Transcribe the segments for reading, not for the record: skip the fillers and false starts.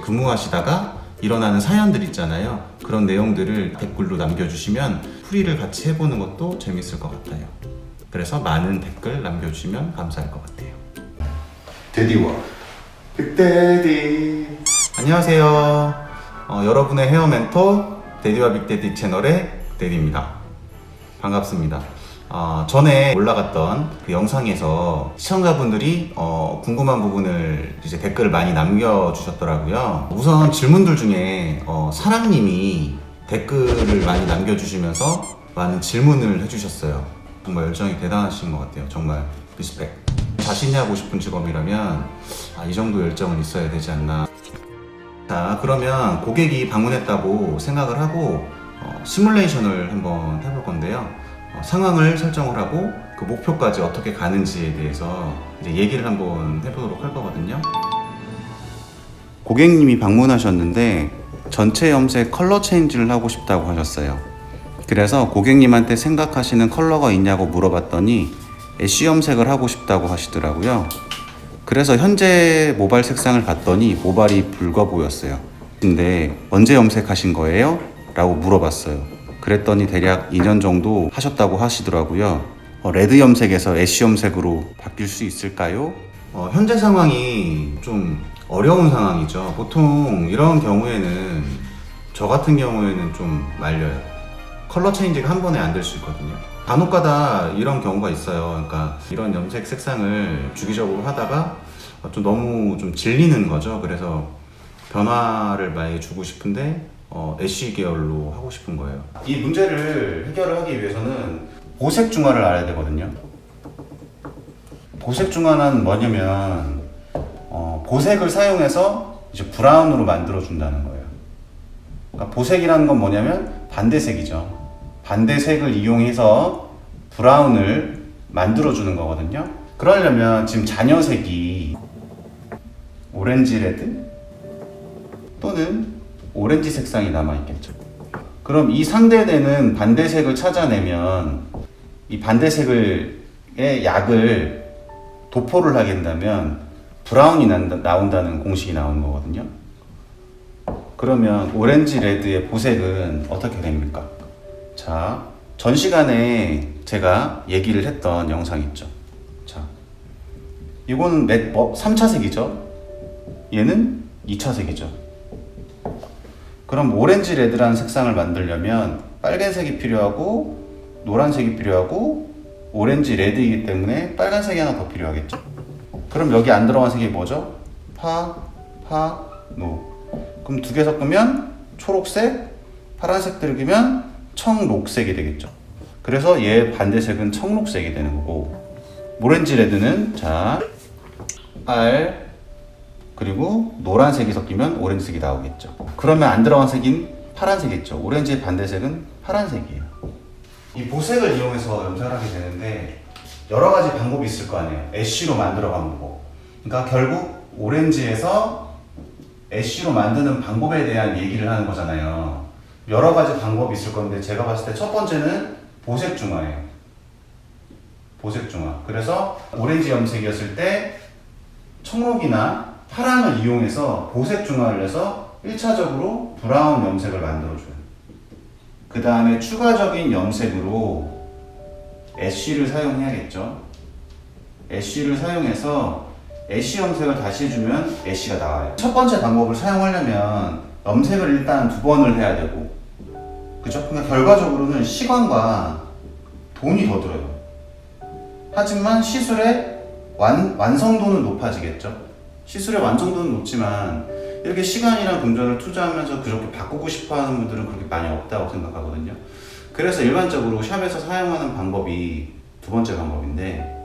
근무하시다가 일어나는 사연들 있잖아요. 그런 내용들을 댓글로 남겨주시면 풀이를 같이 해보는 것도 재밌을 것 같아요. 그래서 많은 댓글 남겨주시면 감사할 것 같아요. 데디와 빅데디. 안녕하세요. 여러분의 헤어 멘토 데디와 빅데디 채널의 데디입니다. 반갑습니다. 전에 올라갔던 그 영상에서 시청자분들이 궁금한 부분을 이제 댓글을 많이 남겨주셨더라고요. 우선 질문들 중에 사랑님이 댓글을 많이 남겨주시면서 많은 질문을 해주셨어요. 정말 열정이 대단하신 것 같아요. 정말 리스펙. 자신이 하고 싶은 직업이라면 이 정도 열정은 있어야 되지 않나. 자, 그러면 고객이 방문했다고 생각을 하고 시뮬레이션을 한번 해볼 건데요. 상황을 설정을 하고 그 목표까지 어떻게 가는지에 대해서 이제 얘기를 한번 해보도록 할 거거든요. 고객님이 방문하셨는데 전체 염색 컬러 체인지를 하고 싶다고 하셨어요. 그래서 고객님한테 생각하시는 컬러가 있냐고 물어봤더니 애쉬 염색을 하고 싶다고 하시더라고요. 그래서 현재 모발 색상을 봤더니 모발이 붉어 보였어요. 근데 언제 염색하신 거예요? 라고 물어봤어요. 그랬더니 대략 2년 정도 하셨다고 하시더라고요. 레드 염색에서 애쉬 염색으로 바뀔 수 있을까요? 현재 상황이 좀 어려운 상황이죠. 보통 이런 경우에는 저 같은 경우에는 좀 말려요. 컬러 체인지가 한 번에 안 될 수 있거든요. 간혹가다 이런 경우가 있어요. 그러니까 이런 염색 색상을 주기적으로 하다가 좀 너무 좀 질리는 거죠. 그래서 변화를 많이 주고 싶은데 애쉬 계열로 하고 싶은 거예요. 이 문제를 해결을 하기 위해서는 보색 중화를 알아야 되거든요. 보색 중화는 뭐냐면 보색을 사용해서 이제 브라운으로 만들어 준다는 거예요. 그러니까 보색이라는 건 뭐냐면 반대색이죠. 반대색을 이용해서 브라운을 만들어 주는 거거든요. 그러려면 지금 잔여색이 오렌지 레드 또는 오렌지 색상이 남아있겠죠. 그럼 이 상대되는 반대색을 찾아내면 이 반대색의 약을 도포를 하게 된다면 브라운이 나온다는 공식이 나오는 거거든요. 그러면 오렌지 레드의 보색은 어떻게 됩니까? 자, 전 시간에 제가 얘기를 했던 영상 있죠. 자, 이거는 3차색이죠. 얘는 2차색이죠. 그럼 오렌지 레드라는 색상을 만들려면 빨간색이 필요하고 노란색이 필요하고 오렌지 레드이기 때문에 빨간색이 하나 더 필요하겠죠. 그럼 여기 안 들어간 색이 뭐죠? 노. 그럼 두 개 섞으면 초록색, 파란색 들기면 청록색이 되겠죠. 그래서 얘 반대색은 청록색이 되는 거고, 오렌지 레드는 자 R 그리고 노란색이 섞이면 오렌지색이 나오겠죠. 그러면 안 들어간 색인 파란색이겠죠. 오렌지의 반대색은 파란색이에요. 이 보색을 이용해서 염색을 하게 되는데 여러 가지 방법이 있을 거 아니에요. 애쉬로 만들어가는 거고. 그러니까 결국 오렌지에서 애쉬로 만드는 방법에 대한 얘기를 하는 거잖아요. 여러 가지 방법이 있을 건데 제가 봤을 때 첫 번째는 보색 중화예요. 보색 중화. 그래서 오렌지 염색이었을 때 청록이나 파랑을 이용해서 보색 중화를 해서 1차적으로 브라운 염색을 만들어줘요. 그 다음에 추가적인 염색으로 애쉬를 사용해야겠죠. 애쉬를 사용해서 애쉬 염색을 다시 해주면 애쉬가 나와요. 첫 번째 방법을 사용하려면 염색을 일단 2번을 해야 되고, 그죠? 그러니까 결과적으로는 시간과 돈이 더 들어요. 하지만 시술의 완성도는 높아지겠죠. 시술의 완성도는 높지만 이렇게 시간이랑 금전을 투자하면서 그렇게 바꾸고 싶어 하는 분들은 그렇게 많이 없다고 생각하거든요. 그래서 일반적으로 샵에서 사용하는 방법이 두 번째 방법인데,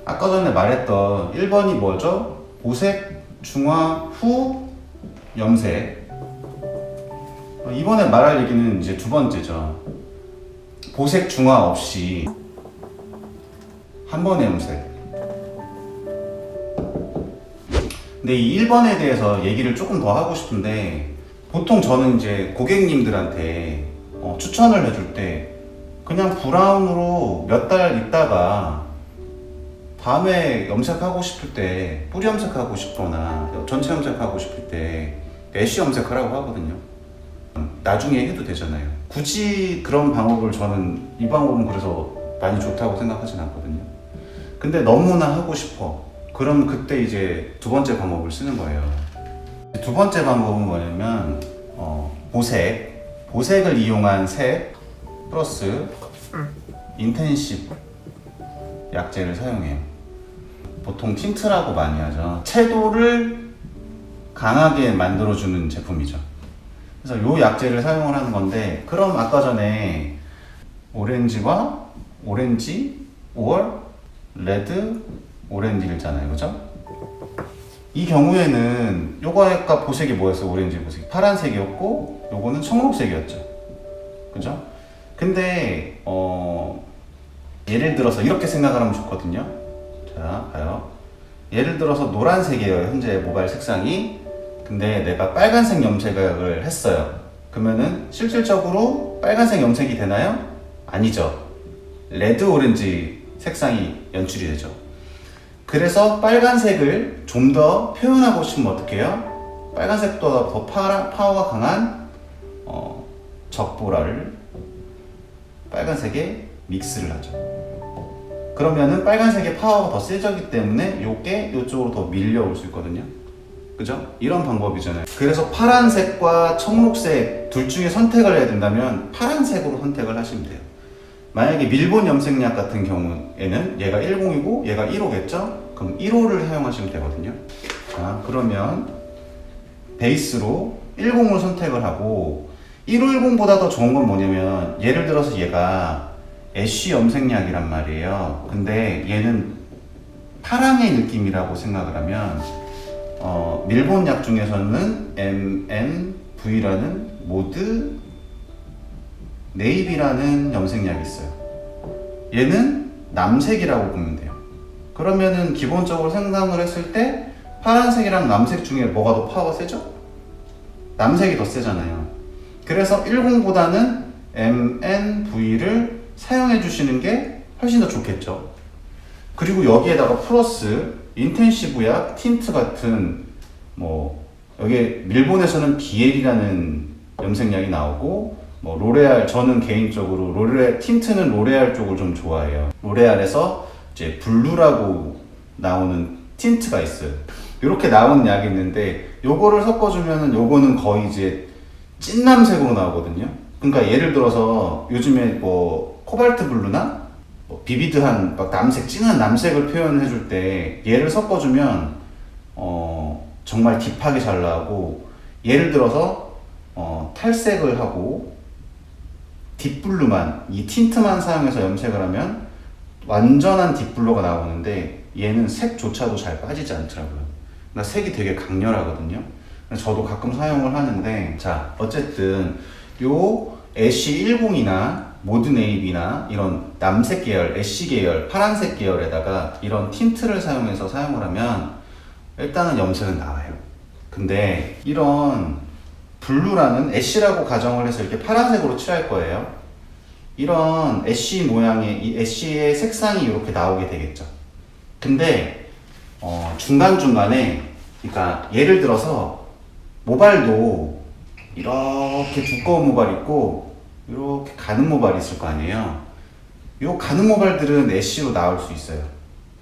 아까 전에 말했던 1번이 뭐죠? 보색 중화 후 염색. 이번에 말할 얘기는 이제 두 번째죠. 보색 중화 없이 한 번의 염색. 근데 이 1번에 대해서 얘기를 조금 더 하고 싶은데, 보통 저는 이제 고객님들한테 추천을 해줄 때 그냥 브라운으로 몇 달 있다가 밤에 염색하고 싶을 때, 뿌리 염색하고 싶거나 전체 염색하고 싶을 때 애쉬 염색하라고 하거든요. 나중에 해도 되잖아요. 굳이 그런 방법을 저는 이 방법은 그래서 많이 좋다고 생각하진 않거든요. 근데 너무나 하고 싶어. 그럼 그때 이제 두 번째 방법을 쓰는 거예요. 두 번째 방법은 뭐냐면 보색을 이용한 색 플러스 인텐시브 약재를 사용해요. 보통 틴트라고 많이 하죠. 채도를 강하게 만들어주는 제품이죠. 그래서 이 약재를 사용을 하는 건데, 그럼 아까 전에 오렌지와 오렌지, 5월, 레드, 오렌지잖아요, 그죠? 이 경우에는 요거 아까 보색이 뭐였어요? 오렌지 보색 파란색이었고, 요거는 청록색이었죠, 그죠? 근데 예를 들어서 이렇게 생각하면 좋거든요. 자, 봐요. 예를 들어서 노란색이에요, 현재 모발 색상이. 근데 내가 빨간색 염색을 했어요. 그러면은 실질적으로 빨간색 염색이 되나요? 아니죠. 레드 오렌지 색상이 연출이 되죠. 그래서 빨간색을 좀 더 표현하고 싶으면 어떻게 해요? 빨간색보다 더 파워가 강한 적보라를 빨간색에 믹스를 하죠. 그러면은 빨간색의 파워가 더 세졌기 때문에 요게 이쪽으로 더 밀려올 수 있거든요. 그죠? 이런 방법이잖아요. 그래서 파란색과 청록색 둘 중에 선택을 해야 된다면 파란색으로 선택을 하시면 돼요. 만약에 밀본 염색약 같은 경우에는 얘가 10이고 얘가 1호겠죠? 그럼 1호를 사용하시면 되거든요. 자, 그러면 베이스로 10을 선택을 하고, 1510보다 더 좋은 건 뭐냐면, 예를 들어서 얘가 애쉬 염색약이란 말이에요. 근데 얘는 파랑의 느낌이라고 생각을 하면 밀본 약 중에서는 MNV라는 모드 네이비라는 염색약이 있어요. 얘는 남색이라고 보면 돼요. 그러면은 기본적으로 생각을 했을 때 파란색이랑 남색 중에 뭐가 더 파워가 세죠? 남색이 더 세잖아요. 그래서 10보다는 MNV를 사용해 주시는 게 훨씬 더 좋겠죠. 그리고 여기에다가 플러스 인텐시브 약, 틴트 같은 여기 밀본에서는 BL이라는 염색약이 나오고, 로레알, 저는 개인적으로 틴트는 로레알 쪽을 좀 좋아해요. 로레알에서 이제 블루라고 나오는 틴트가 있어요. 이렇게 나오는 약이 있는데 요거를 섞어주면은 요거는 거의 이제 진남색으로 나오거든요. 그러니까 예를 들어서 요즘에 코발트 블루나 비비드한 막 남색, 진한 남색을 표현해 줄 때 얘를 섞어주면 정말 딥하게 잘 나오고, 예를 들어서 탈색을 하고 딥블루만, 이 틴트만 사용해서 염색을 하면 완전한 딥블루가 나오는데 얘는 색조차도 잘 빠지지 않더라고요. 그러니까 색이 되게 강렬하거든요. 저도 가끔 사용을 하는데, 자, 어쨌든 요 애쉬 10이나 모드 네이비나 이런 남색 계열, 애쉬 계열, 파란색 계열에다가 이런 틴트를 사용해서 사용을 하면 일단은 염색은 나와요. 근데 이런 블루라는 애쉬라고 가정을 해서 이렇게 파란색으로 칠할 거예요. 이런 애쉬 모양의, 이 애쉬의 색상이 이렇게 나오게 되겠죠. 근데 중간중간에, 그러니까 예를 들어서 모발도 이렇게 두꺼운 모발이 있고 이렇게 가는 모발이 있을 거 아니에요. 이 가는 모발들은 애쉬로 나올 수 있어요.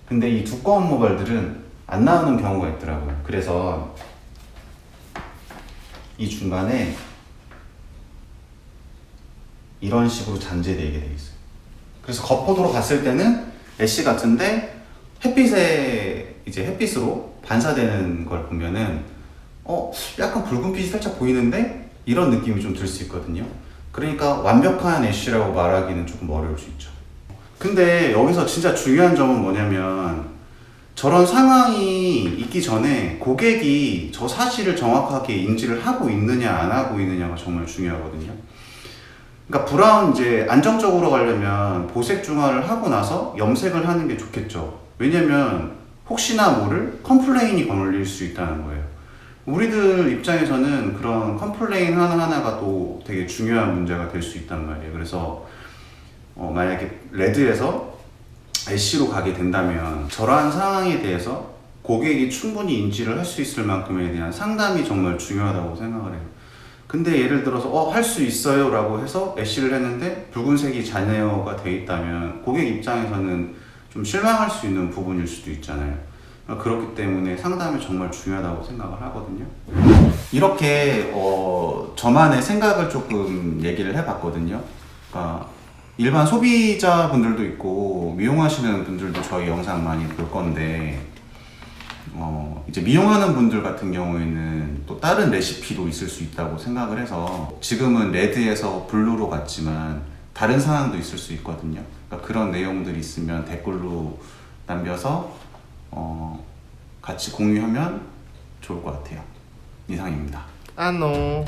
근데 이 두꺼운 모발들은 안 나오는 경우가 있더라고요. 그래서 이 중간에 이런 식으로 잔재되게 돼 있어요. 그래서 겉포도로 봤을 때는 애쉬 같은데 햇빛으로 반사되는 걸 보면은 약간 붉은빛이 살짝 보이는데 이런 느낌이 좀 들 수 있거든요. 그러니까 완벽한 애쉬라고 말하기는 조금 어려울 수 있죠. 근데 여기서 진짜 중요한 점은 뭐냐면, 저런 상황이 있기 전에 고객이 저 사실을 정확하게 인지를 하고 있느냐 안 하고 있느냐가 정말 중요하거든요. 그러니까 브라운 이제 안정적으로 가려면 보색 중화를 하고 나서 염색을 하는 게 좋겠죠. 왜냐면 혹시나 모를 컴플레인이 걸릴 수 있다는 거예요. 우리들 입장에서는 그런 컴플레인 하나하나가 또 되게 중요한 문제가 될 수 있단 말이에요. 그래서 만약에 레드에서 애쉬로 가게 된다면 저러한 상황에 대해서 고객이 충분히 인지를 할 수 있을 만큼에 대한 상담이 정말 중요하다고 생각을 해요. 근데 예를 들어서 할 수 있어요 라고 해서 애쉬를 했는데 붉은색이 잔여가 돼 있다면 고객 입장에서는 좀 실망할 수 있는 부분일 수도 있잖아요. 그렇기 때문에 상담이 정말 중요하다고 생각을 하거든요. 이렇게 저만의 생각을 조금 얘기를 해봤거든요. 그러니까 일반 소비자분들도 있고 미용하시는 분들도 저희 영상 많이 볼 건데 이제 미용하는 분들 같은 경우에는 또 다른 레시피도 있을 수 있다고 생각을 해서 지금은 레드에서 블루로 갔지만 다른 상황도 있을 수 있거든요. 그러니까 그런 내용들이 있으면 댓글로 남겨서 같이 공유하면 좋을 것 같아요. 이상입니다. 안녕.